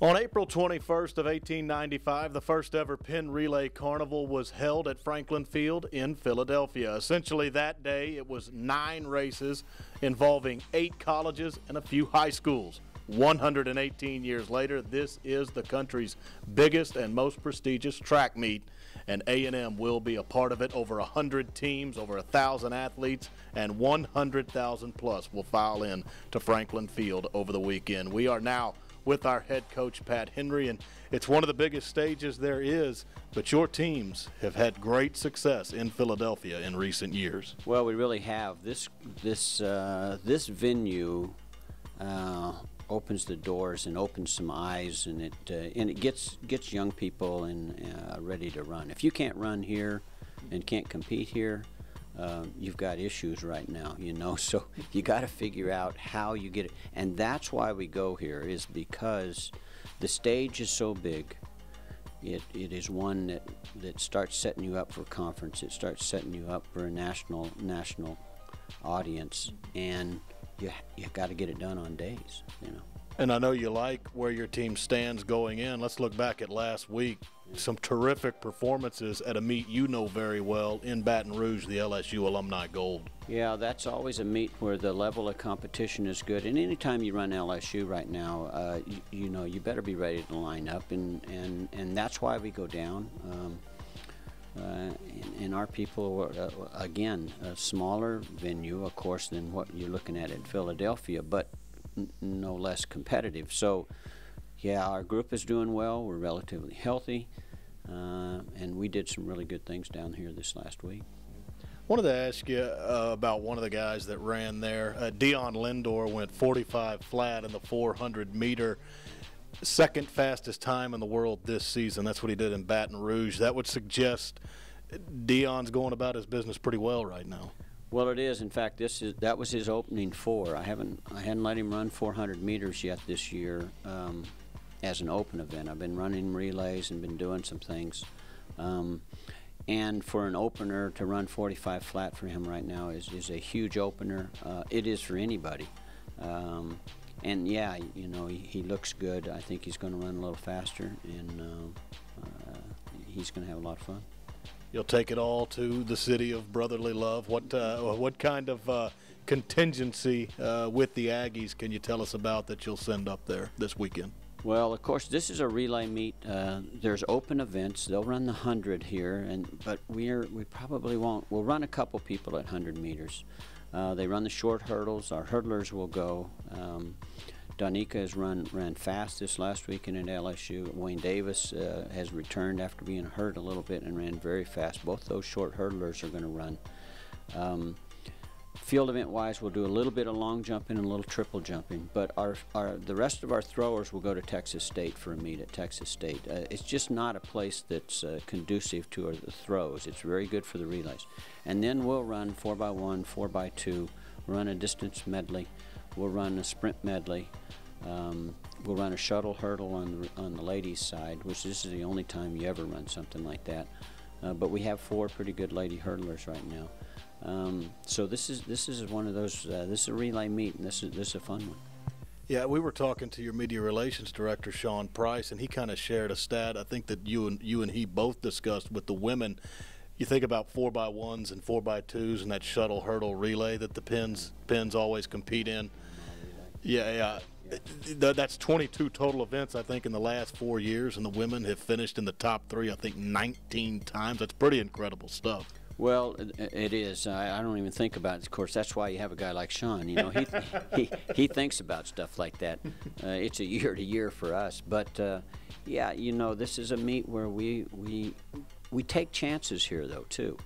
On April 21st of 1895, the first ever Penn Relay Carnival was held at Franklin Field in Philadelphia. Essentially that day, it was 9 races involving 8 colleges and a few high schools. 118 years later, this is the country's biggest and most prestigious track meet, and A&M will be a part of it. Over 100 teams, over 1,000 athletes, and 100,000 plus will file in to Franklin Field over the weekend. We are now with our head coach, Pat Henry, and it's one of the biggest stages there is, but your teams have had great success in Philadelphia in recent years. Well, we really have. This venue opens the doors and opens some eyes, and it gets young people ready to run. If you can't run here and can't compete here, you've got issues right now, so you got to figure out how you get it. And that's why we go here, is because the stage is so big. It is one that starts setting you up for conference. It starts setting you up for a national audience, and you got to get it done on days, And I know you like where your team stands going in. Let's look back at last week. Some terrific performances at a meet you know very well in Baton Rouge, the LSU Alumni Gold. Yeah, that's always a meet where the level of competition is good. And anytime you run LSU right now, you better be ready to line up, and that's why we go down. And our people, again, a smaller venue, of course, than what you're looking at in Philadelphia, but no less competitive. So, yeah, our group is doing well. We're relatively healthy, and we did some really good things down here this last week. Wanted to ask you about one of the guys that ran there. Dion Lindor went 45 flat in the 400-meter. Second fastest time in the world this season. That's what he did in Baton Rouge. That would suggest Dion's going about his business pretty well right now. Well, it is. In fact, that was his opening 4. I hadn't let him run 400 meters yet this year as an open event. I've been running relays and been doing some things. And for an opener to run 45 flat for him right now is a huge opener. It is for anybody. And yeah, he looks good. I think he's going to run a little faster, and he's going to have a lot of fun. You'll take it all to the city of brotherly love. What kind of contingency with the Aggies can you tell us about that you'll send up there this weekend? Well, of course, this is a relay meet. There's open events. They'll run the 100 here, but we probably won't. We'll run a couple people at 100 meters. They run the short hurdles. Our hurdlers will go. Donika ran fast this last weekend at LSU. Wayne Davis has returned after being hurt a little bit and ran very fast. Both those short hurdlers are going to run. Field event wise, we'll do a little bit of long jumping and a little triple jumping, but the rest of our throwers will go to Texas State for a meet at Texas State. It's just not a place that's conducive to the throws. It's very good for the relays. And then we'll run 4x1, 4x2, run a distance medley, we'll run a sprint medley, we'll run a shuttle hurdle on the ladies' side, which this is the only time you ever run something like that. But we have 4 pretty good lady hurdlers right now. So this is one of those. This is a relay meet, and this is a fun one. Yeah, we were talking to your media relations director, Sean Price, and he kind of shared a stat. I think that you and he both discussed with the women. You think about 4x1s and 4x2s and that shuttle hurdle relay that the Penns always compete in. Yeah. That's 22 total events, I think, in the last 4 years, and the women have finished in the top 3, I think, 19 times. That's pretty incredible stuff. Well, it is. I don't even think about it. Of course, that's why you have a guy like Sean. He thinks about stuff like that. It's a year to year for us. But yeah, this is a meet where we take chances here, though, too.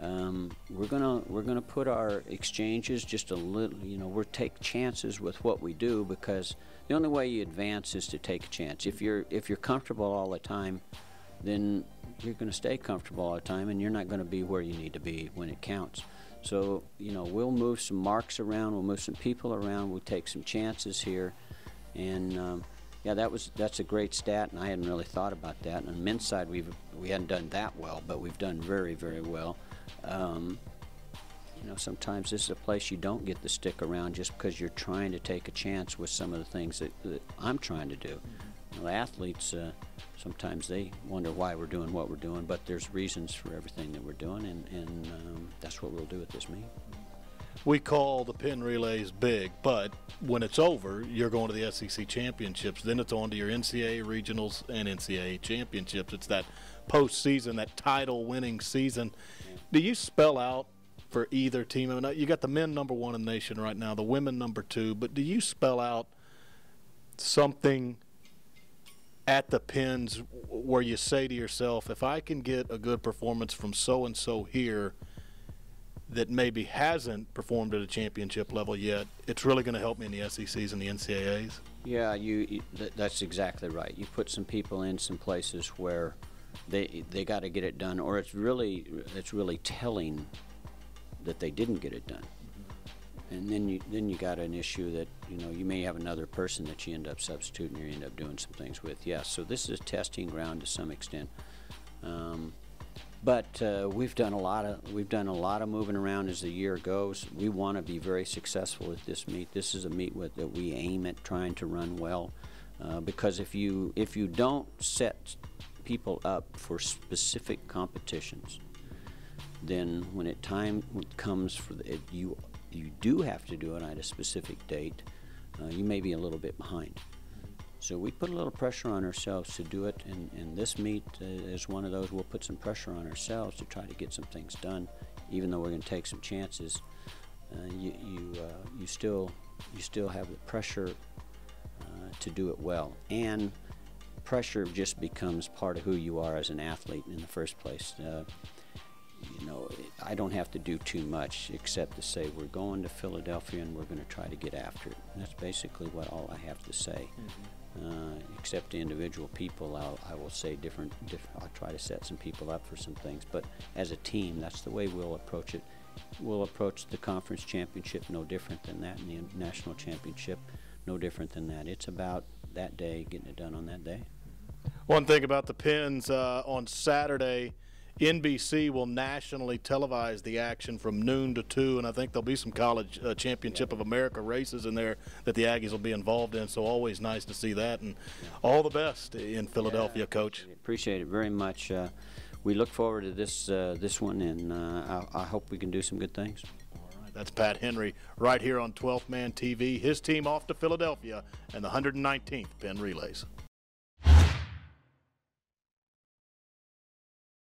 We're gonna put our exchanges just a little. We'll take chances with what we do, because the only way you advance is to take a chance. If you're comfortable all the time, then you're going to stay comfortable all the time, and you're not going to be where you need to be when it counts. So, we'll move some marks around, we'll move some people around, we'll take some chances here, and yeah, that's a great stat, and I hadn't really thought about that. And on the men's side, we hadn't done that well, but we've done very, very well. Sometimes this is a place you don't get to stick around just because you're trying to take a chance with some of the things that I'm trying to do. The athletes, sometimes they wonder why we're doing what we're doing, but there's reasons for everything that we're doing, and that's what we'll do at this meet. We call the Penn Relays big, but when it's over, you're going to the SEC championships. Then it's on to your NCAA regionals and NCAA championships. It's that postseason, that title-winning season. Do you spell out for either team? I mean, you got the men #1 in the nation right now, the women #2, but do you spell out something at the Penns where you say to yourself, if I can get a good performance from so-and-so here that maybe hasn't performed at a championship level yet, it's really going to help me in the SECs and the NCAAs? Yeah, that's exactly right. You put some people in some places where they got to get it done, or it's really telling that they didn't get it done. And then you got an issue that, you know, you may have another person that you end up substituting or you end up doing some things with. Yeah, so this is a testing ground to some extent. But we've done a lot of moving around as the year goes. We want to be very successful at this meet. This is a meet that we aim at trying to run well, because if you don't set people up for specific competitions, then when time comes for it, you do have to do it at a specific date. You may be a little bit behind. So we put a little pressure on ourselves to do it, and this meet is one of those. We'll put some pressure on ourselves to try to get some things done, even though we're going to take some chances. You still have the pressure to do it well, and pressure just becomes part of who you are as an athlete in the first place. You know, I don't have to do too much except to say we're going to Philadelphia and we're going to try to get after it. And that's basically all I have to say. Except to individual people, I will say different. I'll try to set some people up for some things. But as a team, that's the way we'll approach it. We'll approach the conference championship no different than that, and the national championship no different than that. It's about that day, getting it done on that day. One thing about the Penns, on Saturday, NBC will nationally televise the action from noon to 2, and I think there'll be some college championship of America races in there that the Aggies will be involved in, so always nice to see that, and all the best in Philadelphia, Coach. Appreciate it very much. We look forward to this one, and I hope we can do some good things. All right, that's Pat Henry right here on 12th Man TV. His team off to Philadelphia and the 119th Penn Relays.